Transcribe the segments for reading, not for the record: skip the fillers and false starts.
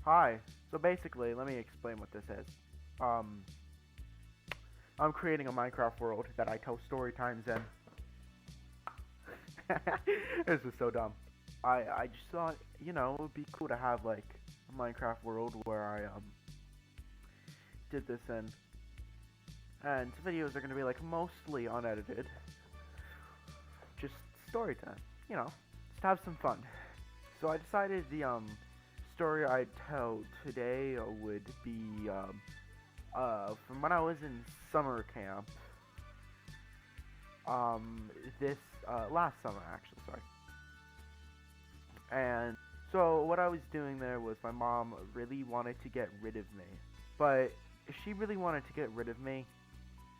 Hi. So basically, let me explain what this is. Um, I'm creating a Minecraft world that I tell story times in. This is so dumb. I just thought, it would be cool to have like a Minecraft world where I did this in. And videos are gonna be like mostly unedited. Just story time. Just have some fun. So I decided the story I'd tell today would be from when I was in summer camp. This last summer actually, sorry. And so what I was doing there was my mom really wanted to get rid of me, but she really wanted to get rid of me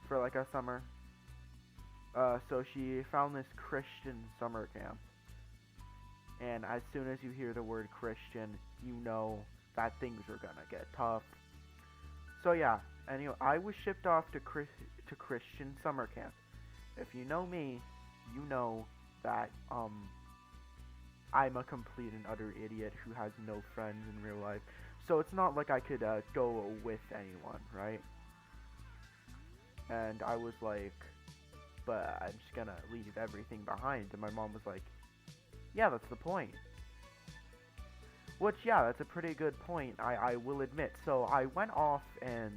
for like a summer. So she found this Christian summer camp, and as soon as you hear the word Christian, you know that things are gonna get tough. So yeah, anyway, I was shipped off to Christian summer camp. If you know me, you know that I'm a complete and utter idiot who has no friends in real life. So it's not like I could go with anyone, right? And I was like, but I'm just gonna leave everything behind. And my mom was like, yeah, that's the point. Which, yeah, that's a pretty good point, I will admit. So I went off and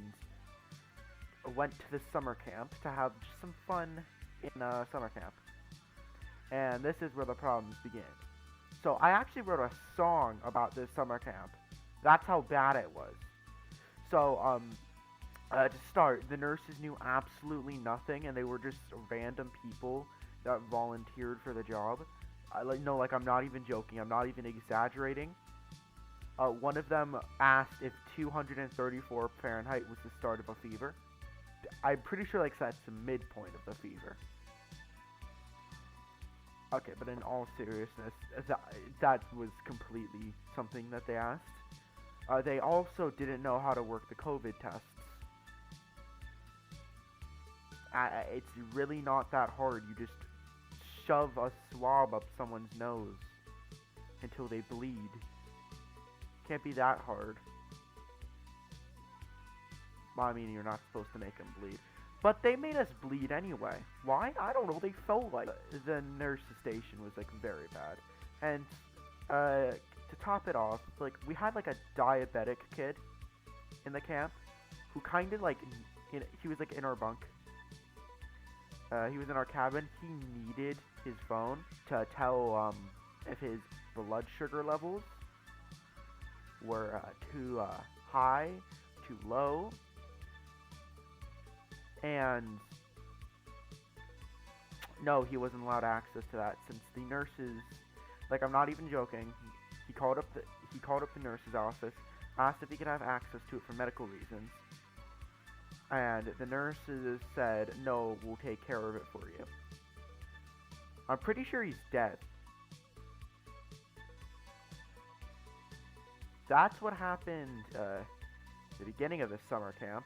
went to the summer camp to have just some fun in summer camp. And this is where the problems begin. So I actually wrote a song about this summer camp. That's how bad it was. So, to start, the nurses knew absolutely nothing, and they were just random people that volunteered for the job. No, I'm not even joking. I'm not even exaggerating. One of them asked if 234 Fahrenheit was the start of a fever. I'm pretty sure that's the midpoint of the fever. Okay, but in all seriousness, that was completely something that they asked. They also didn't know how to work the COVID tests. It's really not that hard. You just shove a swab up someone's nose until they bleed. Can't be that hard. Well, I mean, you're not supposed to make them bleed. But they made us bleed anyway. Why? I don't know. They felt like the nurse station was like very bad. And to top it off, like we had like a diabetic kid in the camp who kind of like he was like in our bunk. He was in our cabin. He needed his phone to tell if his blood sugar levels were too high, too low, and no, he wasn't allowed access to that since the nurses, like I'm not even joking, he called up the nurse's office, asked if he could have access to it for medical reasons, and the nurses said, no, we'll take care of it for you. I'm pretty sure he's dead. That's what happened at the beginning of this summer camp.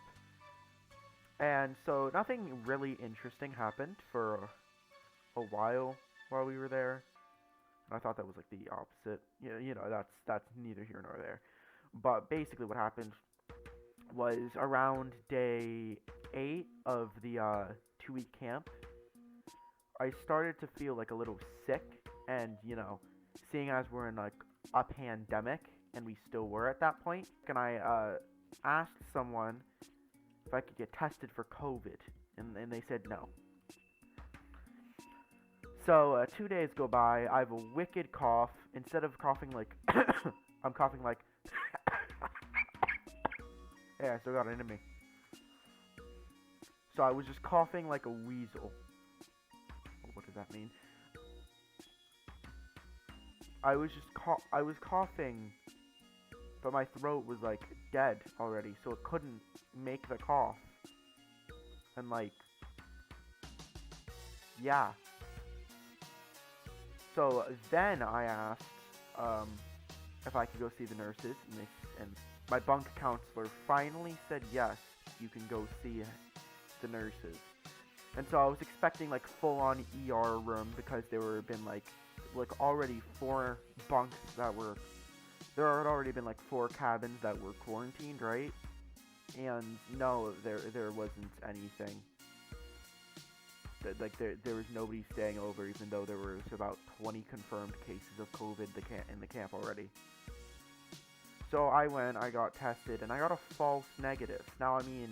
And so nothing really interesting happened for a while we were there. I thought that was like the opposite. That's neither here nor there. But basically what happened was around day 8 of the 2-week camp, I started to feel like a little sick, and seeing as we're in like a pandemic, and we still were at that point, and I asked someone if I could get tested for COVID, and they said no. So 2 days go by, I have a wicked cough. Instead of coughing like I'm coughing like yeah, I still got it in me. So I was just coughing like a weasel. What does that mean? I was coughing, but my throat was like dead already, so it couldn't make the cough. And like, yeah. So then I asked if I could go see the nurses, and my bunk counselor finally said yes, you can go see the nurses. And so I was expecting like full-on ER room because there were been like already 4 bunks that were there had already been like 4 cabins that were quarantined, right? And no, there wasn't anything. Like there was nobody staying over, even though there was about 20 confirmed cases of COVID in the camp already. So I went, I got tested, and I got a false negative. Now, I mean,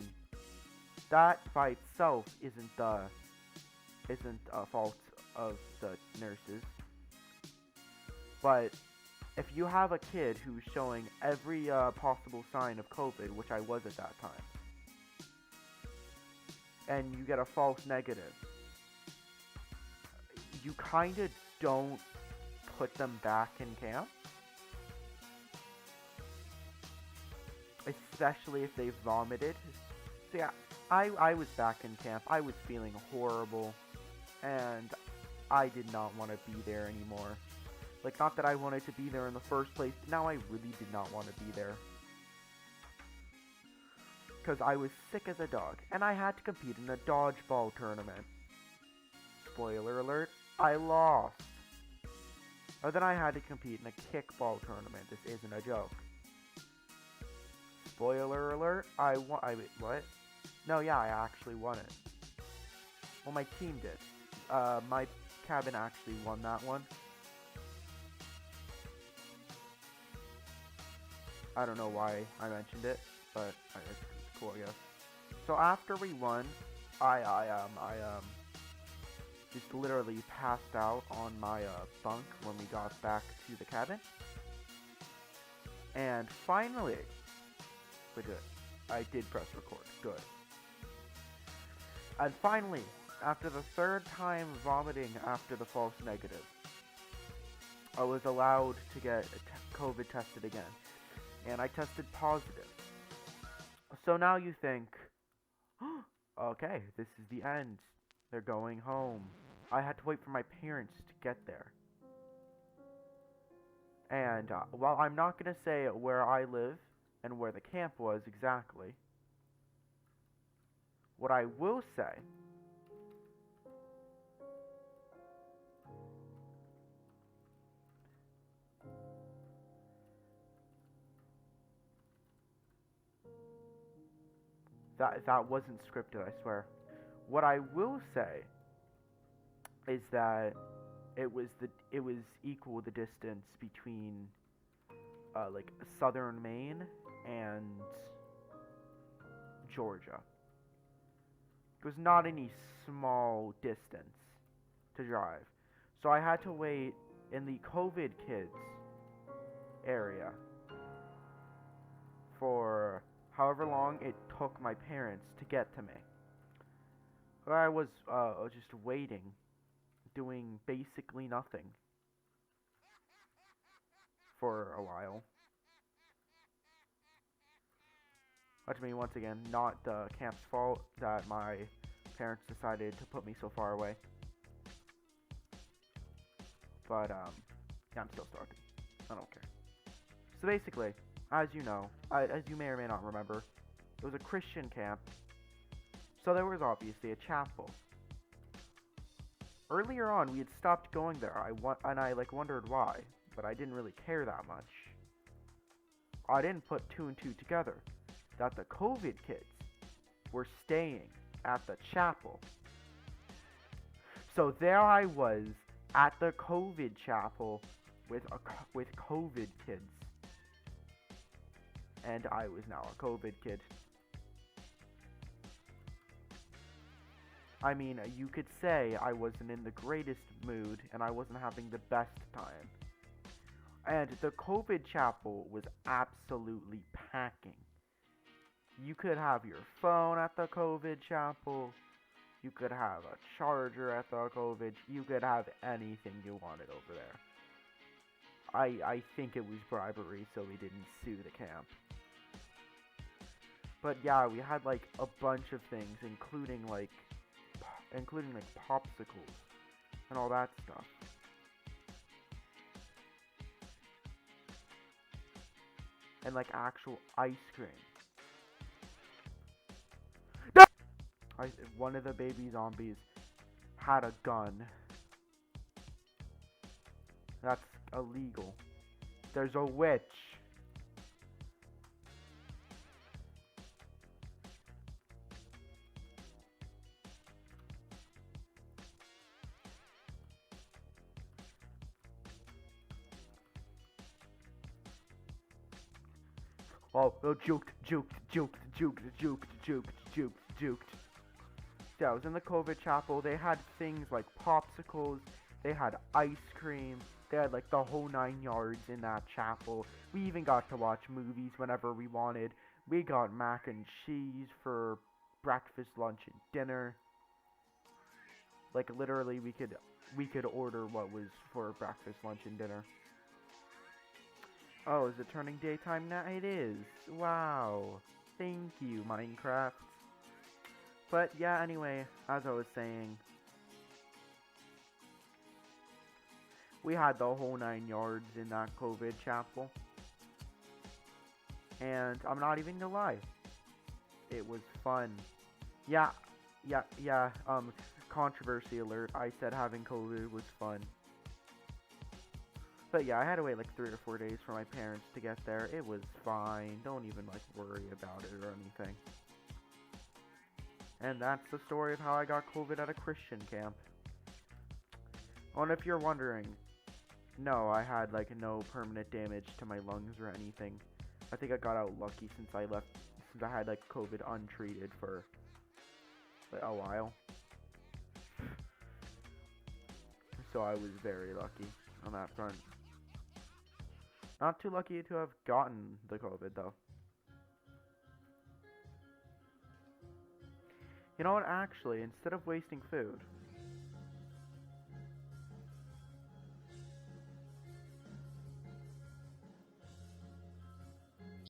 that by itself isn't a fault of the nurses, but if you have a kid who's showing every possible sign of COVID, which I was at that time, and you get a false negative, you kind of don't put them back in camp, especially if they've vomited. So yeah, I was back in camp. I was feeling horrible, and I did not want to be there anymore. Like, not that I wanted to be there in the first place, but now I really did not want to be there. Because I was sick as a dog, and I had to compete in a dodgeball tournament. Spoiler alert, I lost. Or then I had to compete in a kickball tournament. This isn't a joke. Spoiler alert, what? No, yeah, I actually won it. Well, my team did. My cabin actually won that one. I don't know why I mentioned it, but it's cool, I guess. So after we won, I just literally passed out on my bunk when we got back to the cabin. And finally, we did. I did press record. Good. And finally, after the 3rd time vomiting after the false negative, I was allowed to get COVID tested again. And I tested positive. So now you think, okay, this is the end. They're going home. I had to wait for my parents to get there. And while I'm not going to say where I live and where the camp was exactly, what I will say that wasn't scripted, I swear. What I will say is that it was equal the distance between like southern Maine and Georgia. It was not any small distance to drive. So I had to wait in the COVID kids area for however long it took my parents to get to me. I was just waiting, doing basically nothing for a while. Which, I mean, once again, not the camp's fault that my parents decided to put me so far away. But, yeah, I'm still starting. I don't care. So basically, as you know, as you may or may not remember, it was a Christian camp, so there was obviously a chapel. Earlier on, we had stopped going there, and I wondered why, but I didn't really care that much. I didn't put 2 and 2 together, that the COVID kids were staying at the chapel. So there I was, at the COVID chapel, with COVID kids. And I was now a COVID kid. I mean, you could say I wasn't in the greatest mood and I wasn't having the best time. And the COVID chapel was absolutely packing. You could have your phone at the COVID chapel. You could have a charger at the COVID. You could have anything you wanted over there. I think it was bribery, so we didn't sue the camp. But yeah, we had like a bunch of things, including popsicles and all that stuff. And like actual ice cream. One of the baby zombies had a gun. That's illegal. There's a witch. Oh, juked. Yeah, I was in the COVID chapel. They had things like popsicles. They had ice cream. They had like the whole 9 yards in that chapel. We even got to watch movies whenever we wanted. We got mac and cheese for breakfast, lunch, and dinner. Like literally, we could order what was for breakfast, lunch, and dinner. Oh, is it turning daytime now? It is. Wow. Thank you, Minecraft. But yeah, anyway, as I was saying, we had the whole 9 yards in that COVID chapel. And I'm not even gonna lie, it was fun. Yeah, yeah. Controversy alert. I said having COVID was fun. But yeah, I had to wait like 3 or 4 days for my parents to get there. It was fine. Don't even like worry about it or anything. And that's the story of how I got COVID at a Christian camp. Oh, and if you're wondering, no, I had like no permanent damage to my lungs or anything. I think I got out lucky since I had like COVID untreated for like, a while. So I was very lucky on that front. Not too lucky to have gotten the COVID though. You know what, actually, instead of wasting food,